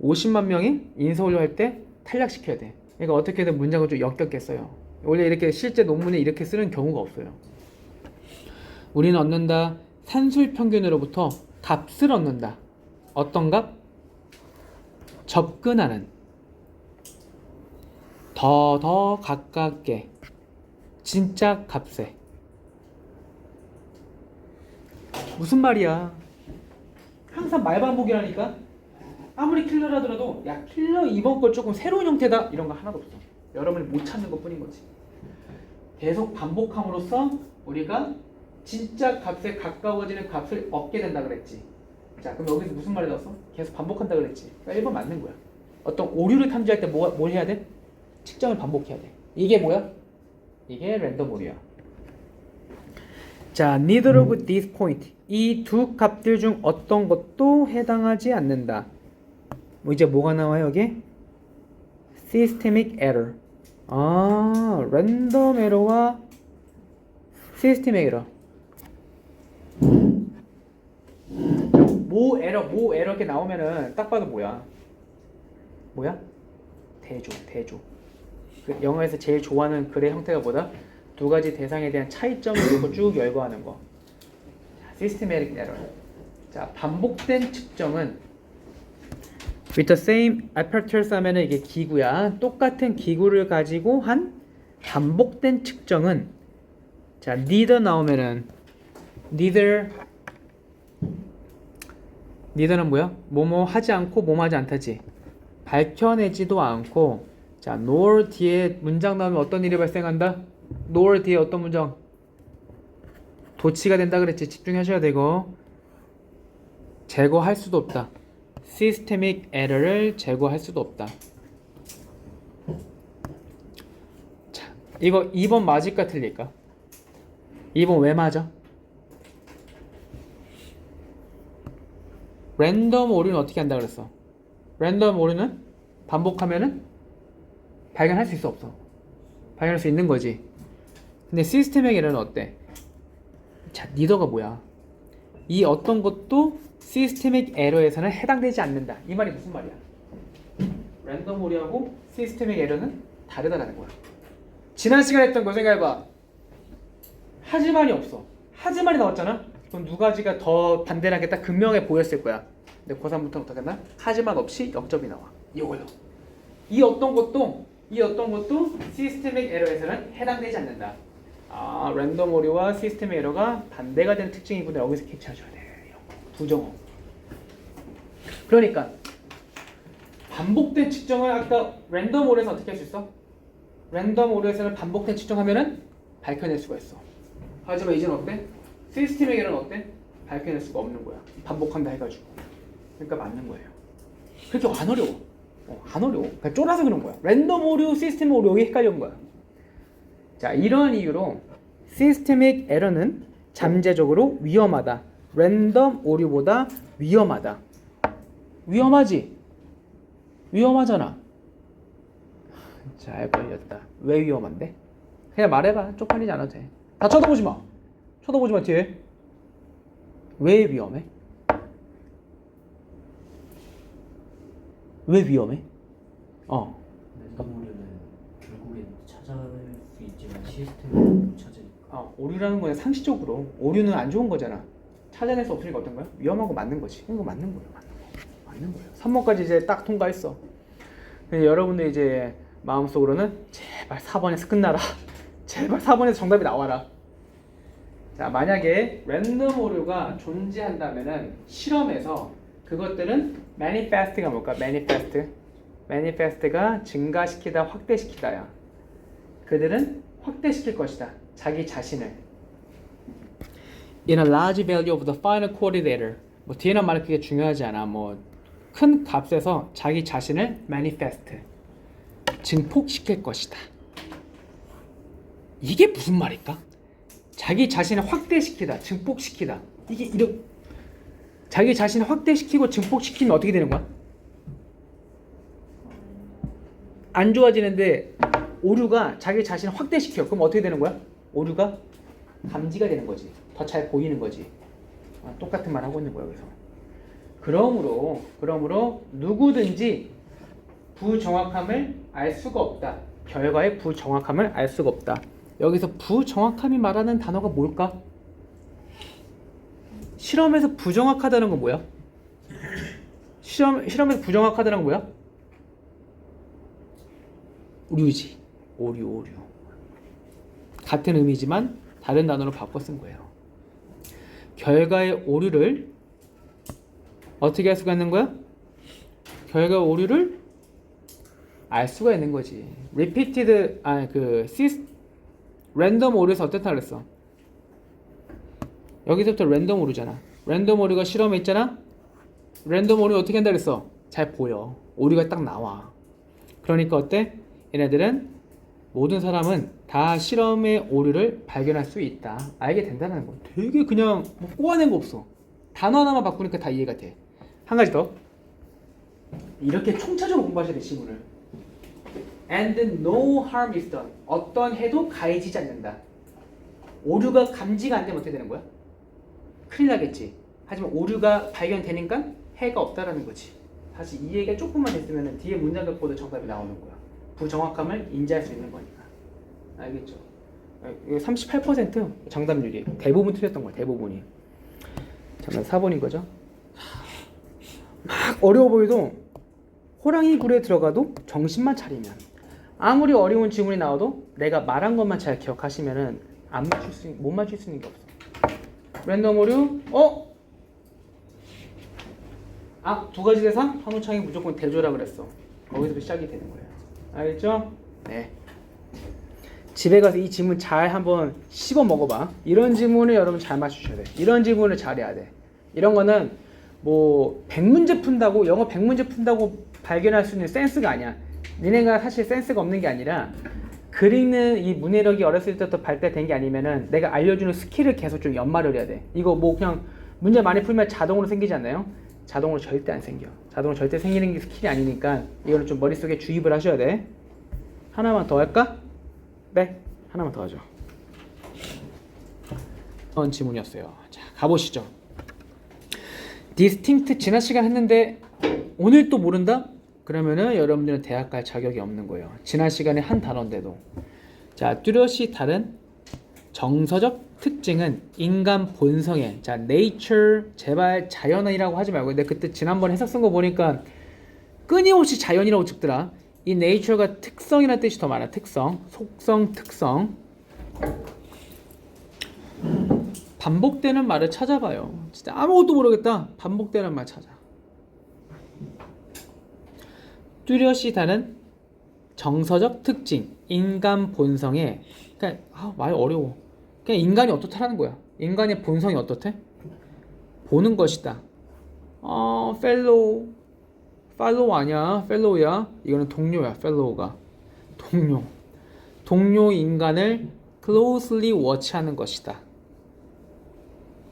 50만 명이 인서 올려할 때 탈락시켜야 돼. 그러니까 어떻게든 문장을 좀 역겹게 써요. 원래 이렇게 실제 논문에 이렇게 쓰는 경우가 없어요. 우리는 얻는다. 산술 평균으로부터 값을 얻는다. 어떤 값? 접근하는. 더 가깝게. 진짜 값에. 무슨 말이야? 항상 말반복이라니까? 아무리 킬러라더라도 야, 킬러 이번 거 조금 새로운 형태다 이런 거 하나도 없어. 여러분이 못 찾는 것 뿐인 거지. 계속 반복함으로써 우리가 진짜 값에 가까워지는 값을 얻게 된다 그랬지. 자, 그럼 여기서 무슨 말이 나왔어? 계속 반복한다 그랬지. 그러니까 1번 맞는 거야. 어떤 오류를 탐지할 때 뭘 해야 돼? 측정을 반복해야 돼. 이게 뭐야? 이게 랜덤 오류야. 자, neither of these point. 이 두 값들 중 어떤 것도 해당하지 않는다. 뭐 이제 뭐가 나와요 여기? systemic error. 아, 랜덤 에러와 시스템 에러. 모 에러 이렇게 나오면은 딱 봐도 뭐야? 대조. 그 영어에서 제일 좋아하는 글의 형태가 뭐다? 두 가지 대상에 대한 차이점을 놓고 쭉 열거하는 거. systematic error. 자, 반복된 측정은 with the same apparatus 하면은 이게 기구야. 똑같은 기구를 가지고 한 반복된 측정은, 자, neither 나오면은 neither는 뭐야? 뭐뭐 하지 않고 뭐뭐 하지 않다지. 밝혀내지도 않고. 자, nor 뒤에 문장 나오면 어떤 일이 발생한다? nor 뒤에 어떤 문장? 도치가 된다 그랬지. 집중하셔야 되고. 제거할 수도 없다. systemic error를 제거할 수도 없다. 자, 이거 2번 맞을까 틀릴까? 2번 왜 맞아? 랜덤 오류는 어떻게 한다 그랬어? 랜덤 오류는 반복하면은 발견할 수 있어 없어? 발견할 수 있는 거지. 근데 시스템의 에러는 어때? 자, 니더가 뭐야? 이 어떤 것도 시스템의 에러에서는 해당되지 않는다. 이 말이 무슨 말이야? 랜덤 오류하고 시스템의 에러는 다르다라는 거야. 지난 시간에 했던 거 생각해봐. 하지만이 없어. 하지만이 나왔잖아? 그럼 두 가지가 더 반대하게 딱 극명해 보였을 거야. 근데 고3부터는 어떻게 했나? 하지만 없이 0점이 나와. 이거요. 이 어떤 것도 시스템의 에러에서는 해당되지 않는다. 아, 랜덤 오류와 시스템의 에러가 반대가 되는 특징이구나. 여기서 캐치하셔야 돼. 두 정어. 그러니까 반복된 측정을 아까 랜덤 오류에서 어떻게 할 수 있어? 랜덤 오류에서는 반복된 측정하면은 밝혀낼 수가 있어. 하지만 이제는 어때? 시스템의 에러는 어때? 밝혀낼 수가 없는 거야. 반복한다 해가지고. 그러니까 맞는 거예요. 그렇게 안 어려워. 안 어려워. 그냥 쫄아서 그런 거야. 랜덤 오류, 시스템 오류 여기 헷갈린 거야. 자, 이런 이유로 시스템의 에러는 잠재적으로 위험하다. 랜덤 오류보다 위험하다. 위험하지? 위험하잖아. 잘 걸렸다. 왜 위험한데? 그냥 말해봐. 쪽팔리지 않아도 돼. 다 쳐다보지 마. 쳐다보지 마 뒤에. 왜 위험해? 왜 위험해? 어. 랜덤오류는 결국엔 찾을 수 있지만 시스템을 못 찾으니까. 오류라는 거는 상식적으로 오류는 안 좋은 거잖아. 찾아낼 수 없으니까 어떤 거야? 위험한 거 맞는 거지. 이거 맞는 거예요. 맞는 거예요. 3번까지 이제 딱 통과했어. 근데 여러분들 이제 마음속으로는 제발 4번에서 끝나라. 제발 4번에서 정답이 나와라. 자, 만약에 랜덤 오류가 존재한다면은 실험에서 그것들은 manifest가 뭘까? manifest가 증가시키다, 확대시키다야. 그들은 확대시킬 것이다. 자기 자신을. In a large value of the final coordinator. 뭐 뒤에는 말이 그게 중요하지 않아. 뭐 큰 값에서 자기 자신을 manifest. 증폭시킬 것이다. 이게 무슨 말일까? 자기 자신을 확대시키다, 증폭시키다. 이게 이런 자기 자신을 확대시키고 증폭시키면 어떻게 되는 거야? 안 좋아지는데 오류가 자기 자신을 확대시켜. 그럼 어떻게 되는 거야? 오류가 감지가 되는 거지. 더 잘 보이는 거지. 똑같은 말 하고 있는 거야. 그래서 그러므로 누구든지 부정확함을 알 수가 없다. 결과의 부정확함을 알 수가 없다. 여기서 부정확함이 말하는 단어가 뭘까? 실험에서 부정확하다는 건 뭐야? 실험에서 부정확하다는 건 뭐야? 오류지. 오류. 같은 의미지만 다른 단어로 바꿔 쓴 거예요. 결과의 오류를 어떻게 할 수가 있는 거야? 결과의 오류를 알 수가 있는 거지. 랜덤 오류에서 어떻다 그랬어? 여기서부터 랜덤 오류잖아. 랜덤 오류가 실험에 있잖아. 랜덤 오류 어떻게 한다 그랬어? 잘 보여. 오류가 딱 나와. 그러니까 어때? 얘네들은 모든 사람은 다 실험의 오류를 발견할 수 있다. 알게 된다는 거. 되게 그냥 뭐 꼬아낸 거 없어. 단어 하나만 바꾸니까 다 이해가 돼. 한 가지 더. 이렇게 총체적으로 공부하셔야 돼, 지문을. And no harm is done. 어떤 해도 가해지지 않는다. 오류가 감지가 안 되면 어떻게 되는 거야? 큰일 나겠지. 하지만 오류가 발견되니까 해가 없다라는 거지. 다시 이 얘기가 조금만 됐으면 뒤에 문장 갖고도 정답이 나오는 거야. 부정확함을 인지할 수 있는 거니까. 알겠죠? 이거 38% 정답률이. 대부분 틀렸던 거야. 대부분이. 정답 4번인 거죠. 막 어려워 보여도 호랑이 굴에 들어가도 정신만 차리면, 아무리 어려운 질문이 나와도 내가 말한 것만 잘 기억하시면은 못 맞출 수 있는 게 없어. 랜덤 오류, 두 가지 대상, 한우창이 무조건 대조라 그랬어. 거기서부터 시작이 되는 거예요. 알겠죠? 네. 집에 가서 이 질문 잘 한번 씹어 먹어봐. 이런 질문을 여러분 잘 맞추셔야 돼. 이런 질문을 잘해야 돼. 이런 거는 뭐 100문제 푼다고, 영어 100문제 푼다고 발견할 수 있는 센스가 아니야. 니네가 사실 센스가 없는 게 아니라 그리는 이 문해력이 어렸을 때부터 발달된 게 아니면은 내가 알려주는 스킬을 계속 좀 연마를 해야 돼. 이거 뭐 그냥 문제 많이 풀면 자동으로 생기지 않나요? 자동으로 절대 안 생겨. 자동으로 절대 생기는 게 스킬이 아니니까 이거는 좀 머릿속에 주입을 하셔야 돼. 하나만 더 할까? 네, 하나만 더 하죠. 그런 지문이었어요. 자, 가보시죠. distinct 지난 시간 했는데 오늘 또 모른다? 그러면은 여러분들은 대학 갈 자격이 없는 거예요. 지난 시간에 한 단어인데도. 자, 뚜렷이 다른 정서적 특징은 인간 본성에, 자, nature, 제발 자연이라고 하지 말고, 근데 그때 지난번에 해석 쓴 거 보니까 끊임없이 자연이라고 찍더라. 이 nature가 특성이라는 뜻이 더 많아. 특성, 속성, 특성. 반복되는 말을 찾아봐요. 진짜 아무것도 모르겠다. 반복되는 말 찾아. 뚜렷이 다른 정서적 특징, 인간 본성에, 그러니까 말 어려워. 그냥 인간이 어떻다라는 거야. 인간의 본성이 어떻대? 보는 것이다. 팔로우 아니야. 펠로우야. 이거는 동료야. 펠로우가 동료 인간을 closely watch하는 것이다.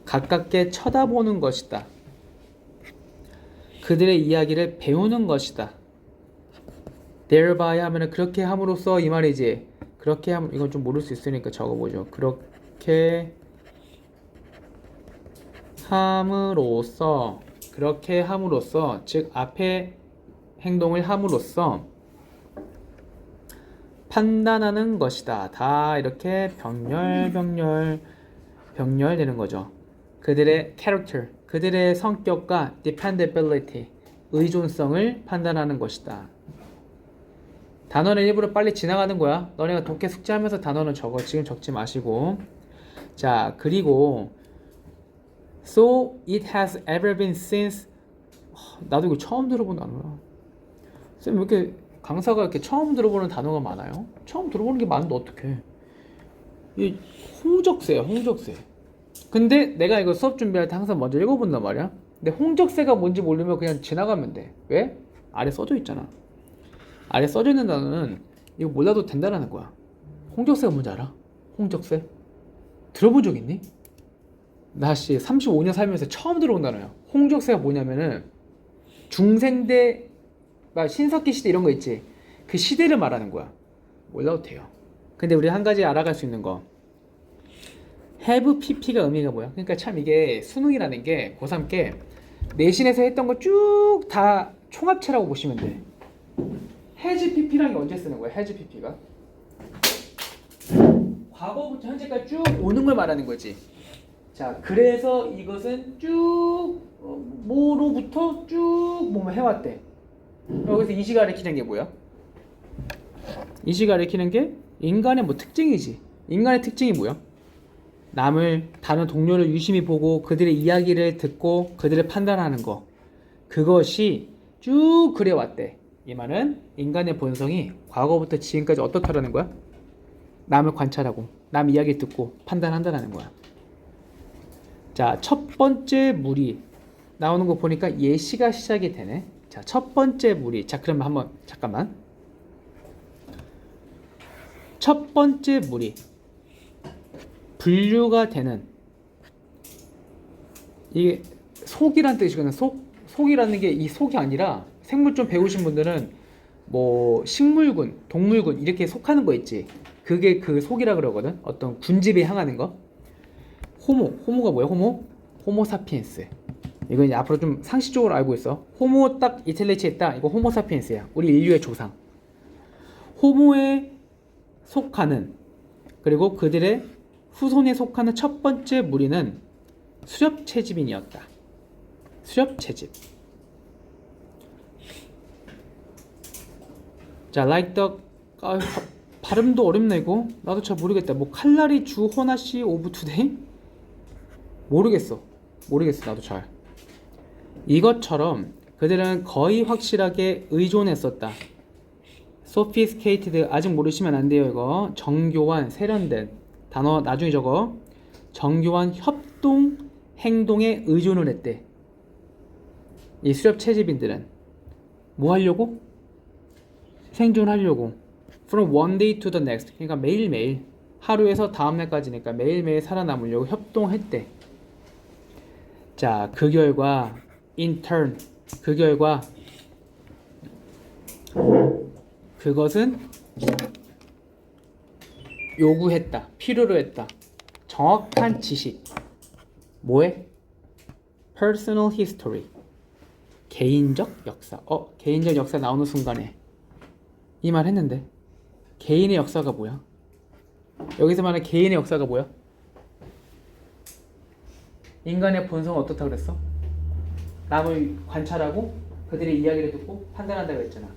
가깝게 쳐다보는 것이다. 그들의 이야기를 배우는 것이다. thereby 하면은 그렇게 함으로써 이 말이지. 그렇게 함, 이건 좀 모를 수 있으니까 적어보죠. 그렇게 함으로써, 즉 앞에 행동을 함으로써 판단하는 것이다. 다 이렇게 병렬 되는 거죠. 그들의 character, 그들의 성격과 dependability, 의존성을 판단하는 것이다. 단어는 일부러 빨리 지나가는 거야. 너네가 독해 숙제하면서 단어는 적어. 지금 적지 마시고. 자, 그리고 So it has ever been since. 나도 이거 처음 들어본 단어야. 쌤, 왜 이렇게 강사가 이렇게 처음 들어보는 단어가 많아요? 처음 들어보는 게 많은데 어떡해. 이 홍적세야, 홍적세. 근데 내가 이거 수업 준비할 때 항상 먼저 읽어본단 말이야. 근데 홍적세가 뭔지 모르면 그냥 지나가면 돼. 왜? 아래 써져 있잖아. 아래 써져 있는 단어는 이거 몰라도 된다라는 거야. 홍적세가 뭔지 알아? 홍적세? 들어본 적 있니? 나 35년 살면서 처음 들어본 단어야. 홍적세가 뭐냐면은 중생대 신석기 시대 이런 거 있지. 그 시대를 말하는 거야. 몰라도 돼요. 근데 우리 한 가지 알아갈 수 있는 거, have pp가 의미가 뭐야? 그러니까 참 이게 수능이라는 게 고3 게 내신에서 했던 거 쭉 다 총합체라고 보시면 돼. has pp라는 게 언제 쓰는 거야? has pp가 과거부터 현재까지 쭉 오는 걸 말하는 거지. 자, 그래서 이것은 쭉 뭐로부터 쭉 뭐 해왔대. 여기서 이 시가 가리키는 게 뭐야? 이 시가 가리키는 게 인간의 뭐 특징이지. 인간의 특징이 뭐야? 남을, 다른 동료를 유심히 보고 그들의 이야기를 듣고 그들을 판단하는 거. 그것이 쭉 그래왔대. 이 말은 인간의 본성이 과거부터 지금까지 어떻다라는 거야? 남을 관찰하고 남 이야기 듣고 판단한다는 거야. 자, 첫 번째 무리 나오는 거 보니까 예시가 시작이 되네. 자, 첫 번째 무리. 자, 그러면 한번 잠깐만. 첫 번째 무리. 분류가 되는, 이게 속이란 뜻이거든. 속이라는 게 이 속이 아니라 생물 좀 배우신 분들은 뭐 식물군, 동물군 이렇게 속하는 거 있지. 그게 그 속이라 그러거든. 어떤 군집에 향하는 거. 호모가 뭐야? 호모사피엔스. 이거 이제 앞으로 좀 상식적으로 알고 있어. 호모 딱 이탈리치 했다. 이거 호모사피엔스야. 우리 인류의 조상. 호모에 속하는, 그리고 그들의 후손에 속하는 첫 번째 무리는 수렵채집인이었다. 수렵채집. 자, like the, 발음도 어렵네 이거. 나도 잘 모르겠다. 뭐 칼라리 주호나시 오브 투데이? 모르겠어 나도 잘. 이것처럼 그들은 거의 확실하게 의존했었다. sophisticated, 아직 모르시면 안 돼요. 이거 정교한, 세련된 단어 나중에 적어. 정교한 협동 행동에 의존을 했대. 이 수렵 채집인들은 뭐 하려고? 생존하려고. From one day to the next. 그러니까 매일매일, 하루에서 다음날까지니까 매일매일 살아남으려고 협동했대. 자, 그 결과 in turn, 그 결과 그것은 요구했다, 필요로 했다. 정확한 지식. 뭐해? personal history. 개인적 역사. 개인적 역사 나오는 순간에 이 말 했는데, 개인의 역사가 뭐야? 여기서 말하는 개인의 역사가 뭐야? 인간의 본성은 어떻다 그랬어? 남을 관찰하고 그들의 이야기를 듣고 판단한다고 그랬잖아.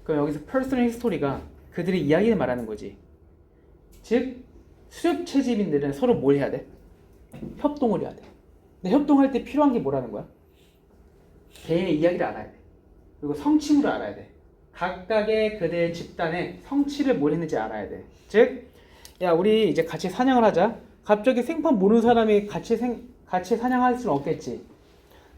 그럼 여기서 personal history가 그들의 이야기를 말하는 거지. 즉 수렵 채집인들은 서로 뭘 해야 돼? 협동을 해야 돼. 근데 협동할 때 필요한 게 뭐라는 거야? 개인의 이야기를 알아야 돼. 그리고 성취물을 알아야 돼. 각각의 그들의 집단의 성취를 뭘 했는지 알아야 돼. 즉, 야, 우리 이제 같이 사냥을 하자. 갑자기 생판 모르는 사람이 같이 사냥할 수는 없겠지.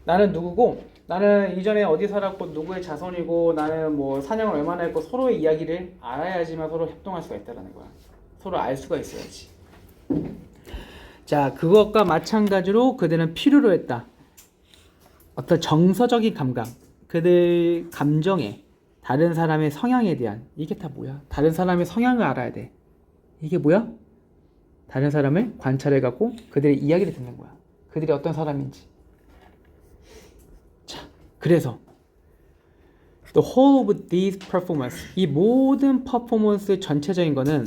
나는 누구고, 나는 이전에 어디 살았고, 누구의 자손이고, 나는 뭐 사냥을 얼마나 했고, 서로의 이야기를 알아야지만 서로 협동할 수가 있다는 거야. 서로 알 수가 있어야지. 자, 그것과 마찬가지로 그들은 필요로 했다. 어떤 정서적인 감각, 그들 감정에, 다른 사람의 성향에 대한, 이게 다 뭐야? 다른 사람의 성향을 알아야 돼. 이게 뭐야? 다른 사람을 관찰해갖고 그들의 이야기를 듣는 거야. 그들이 어떤 사람인지. 자, 그래서 The whole of these performance. 이 모든 퍼포먼스 전체적인 거는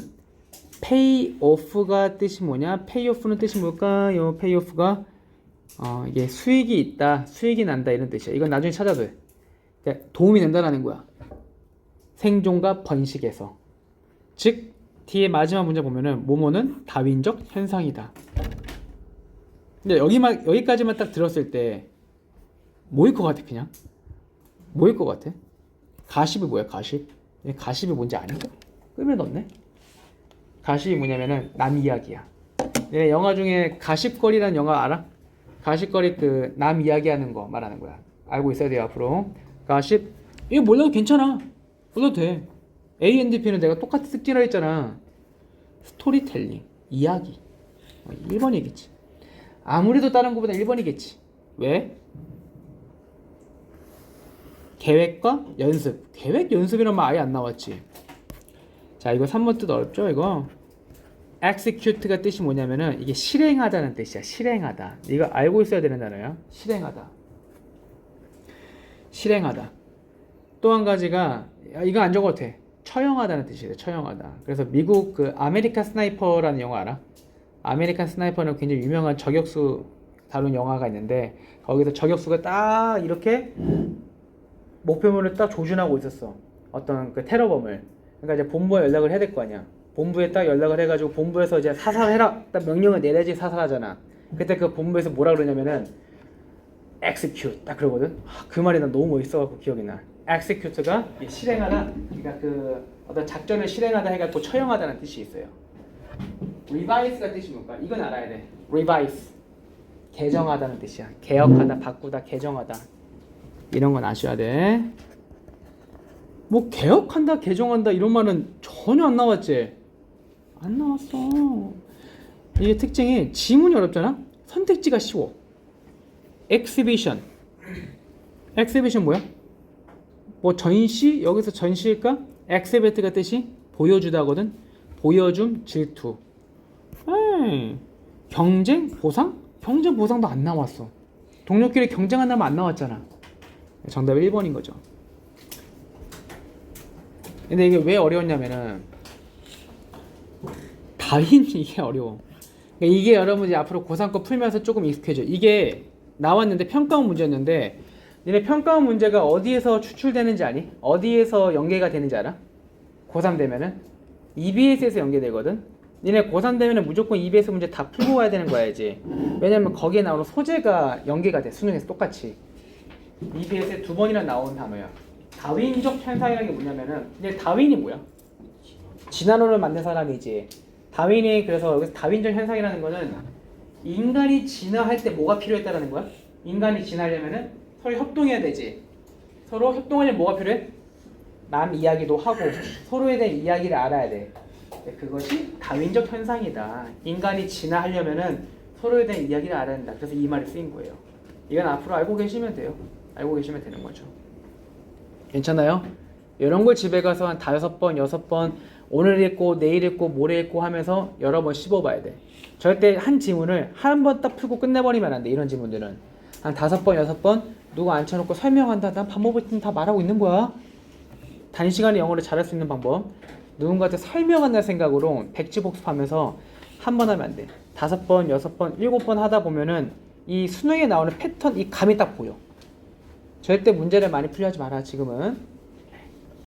pay off가 뜻이 뭐냐? pay off는 뜻이 뭘까요? pay off가 이게 수익이 있다, 수익이 난다 이런 뜻이야. 이건 나중에 찾아도 돼. 그러니까 도움이 된다라는 거야. 생존과 번식에서. 즉 뒤에 마지막 문제 보면은 모모는 다윈적 현상이다. 근데 여기까지만 딱 들었을 때 뭐일 것 같아 그냥? 뭐일 것 같아? 가십이 뭐야 가십? 가십이 뭔지 아닌가? 끄면 넣네. 가십이 뭐냐면은 남 이야기야. 얘네 영화 중에 가십거리라는 영화 알아? 가십거리 그 남 이야기하는 거 말하는 거야. 알고 있어야 돼요 앞으로. 가십 이거 몰라도 괜찮아. 몰라도 돼. ANDP는 내가 똑같이 특징을 했잖아. 스토리텔링, 이야기. 1번이겠지. 아무래도 다른 것보다 1번이겠지. 왜? 계획과 연습. 계획 연습이란 말 아예 안 나왔지. 자, 이거 3번 뜻 어렵죠? 이거 execute가 뜻이 뭐냐면은 이게 실행하다는 뜻이야. 실행하다. 이거 알고 있어야 되는 단어야. 실행하다. 실행하다. 또 한 가지가 이거 안 적어도 돼. 처형하다는 뜻이에요. 처형하다. 그래서 미국 그 아메리칸 스나이퍼라는 영화 알아? 아메리칸 스나이퍼는 굉장히 유명한 저격수 다룬 영화가 있는데 거기서 저격수가 딱 이렇게 목표물을 딱 조준하고 있었어. 어떤 그 테러범을. 그러니까 이제 본부에 연락을 해야 될 거 아니야. 본부에 딱 연락을 해가지고 본부에서 이제 사살해라 딱 명령을 내려야지 사살하잖아. 그때 그 본부에서 뭐라 그러냐면은 execute 딱 그러거든. 그 말이 난 너무 멋있어갖고 기억이 나. execute가 실행하다. 그러니까 그 어떤 작전을 실행하다 해갖고 처형하다는 뜻이 있어요. revise가 뜻이 뭘까? 이건 알아야 돼. revise 개정하다는 뜻이야. 개혁하다, 바꾸다, 개정하다. 이런 건 아셔야 돼. 뭐 개혁한다, 개정한다 이런 말은 전혀 안 나왔지? 안 나왔어. 이게 특징이 지문이 어렵잖아? 선택지가 쉬워. exhibition. exhibition 뭐야? 뭐 전시? 여기서 전시일까? exhibit가 뜻이 보여주다거든. 보여줌, 질투. 에이, 경쟁, 보상? 경쟁, 보상도 안 나왔어. 동료끼리 경쟁한다면 안 나왔잖아. 정답이 1번인 거죠. 근데 이게 왜 어려웠냐면은 다윈이 이게 어려워. 그러니까 이게 여러분 이제 앞으로 고3 거 풀면서 조금 익숙해져. 이게 나왔는데 평가원 문제였는데 니네 평가원 문제가 어디에서 추출되는지 아니? 어디에서 연계가 되는지 알아? 고3 되면은 EBS에서 연계되거든. 니네 고3 되면은 무조건 EBS 문제 다 풀고 와야 되는 거야지. 왜냐면 거기에 나오는 소재가 연계가 돼. 수능에서 똑같이. EBS에 2번이나 나온 단어야. 다윈적 현상이라는 게 뭐냐면은 근데 다윈이 뭐야? 진화론을 만든 사람이지. 다윈이 그래서 여기서 다윈적 현상이라는 거는 인간이 진화할 때 뭐가 필요했다라는 거야? 인간이 진화하려면은 서로 협동해야 되지. 서로 협동하려면 뭐가 필요해? 남 이야기도 하고 서로에 대한 이야기를 알아야 돼. 그것이 다윈적 현상이다. 인간이 진화하려면은 서로에 대한 이야기를 알아야 된다. 그래서 이 말이 쓰인 거예요. 이건 앞으로 알고 계시면 돼요. 알고 계시면 되는 거죠. 괜찮아요? 이런 걸 집에 가서 한 5번, 6번 오늘 읽고 내일 읽고 모레 읽고 하면서 여러 번 씹어봐야 돼. 절대 한 지문을 한 번 딱 풀고 끝내버리면 안 돼. 이런 지문들은 한 5번, 6번 누구 앉혀놓고 설명한다. 난 밥 먹을 땐 다 말하고 있는 거야. 단시간에 영어를 잘할 수 있는 방법. 누군가한테 설명한다는 생각으로 백지 복습하면서 한 번 하면 안 돼. 5번, 6번, 7번 하다 보면은 이 수능에 나오는 패턴, 이 감이 딱 보여. 절대 문제를 많이 풀려 하지 마라 지금은.